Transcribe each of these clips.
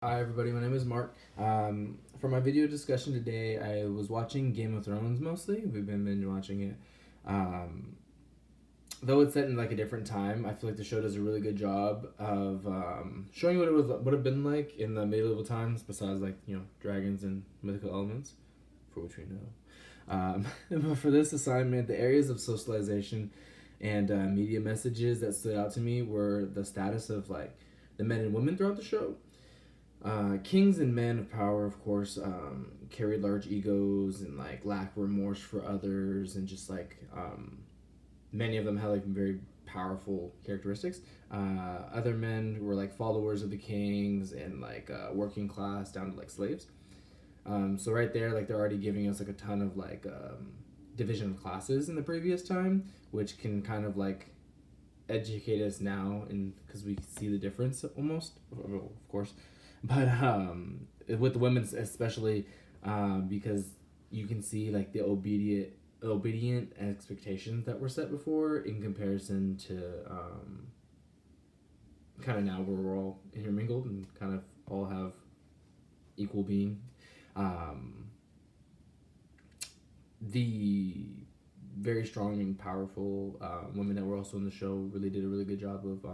Hi everybody, my name is Mark. For my video discussion today, I was watching Game of Thrones mostly. We've been binge watching it. Um, though it's set in like a different time, I feel like the show does a really good job of showing what it would have been like in the medieval times, besides like dragons and mythical elements, for which we know. But for this assignment, the areas of socialization and media messages that stood out to me were the status of like the men and women throughout the show. Kings and men of power, of course, carried large egos and like lack remorse for others, and just like many of them had like very powerful characteristics. Other men were like followers of the kings and like working class down to like slaves. So right there, like they're already giving us like a ton of like division of classes in the previous time, which can kind of like educate us now, and because we see the difference almost, of course, but with the women especially, because you can see like the obedient expectations that were set before in comparison to kind of now where we're all intermingled and kind of all have equal being. um, the very strong and powerful women that were also in the show really did a really good job of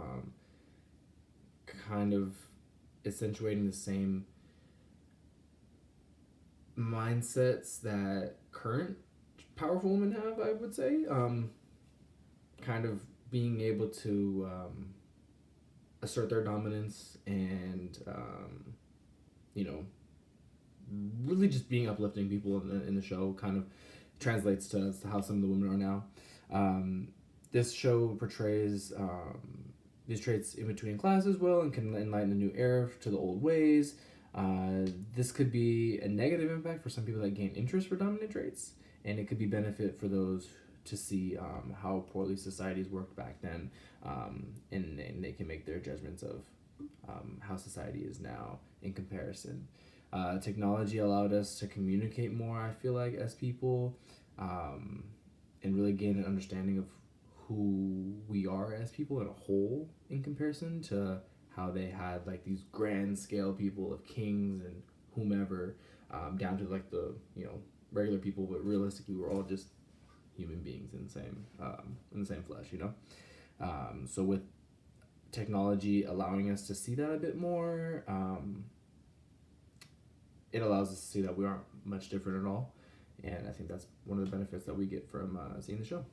kind of accentuating the same mindsets that current powerful women have, I would say. Kind of being able to assert their dominance and, you know, really just being uplifting people in the show kind of translates to how some of the women are now. Um, this show portrays these traits in between classes well and can enlighten a new era to the old ways. This could be a negative impact for some people that gain interest for dominant traits, and it could be benefit for those to see how poorly societies worked back then, and they can make their judgments of how society is now in comparison. Technology allowed us to communicate more, I feel like, as people, um, and really gain an understanding of who we are as people in a whole in comparison to how they had like these grand scale people of kings and whomever, down to like the regular people, but realistically we're all just human beings in the same flesh, so with technology allowing us to see that a bit more, it allows us to see that we aren't much different at all, and I think that's one of the benefits that we get from seeing the show.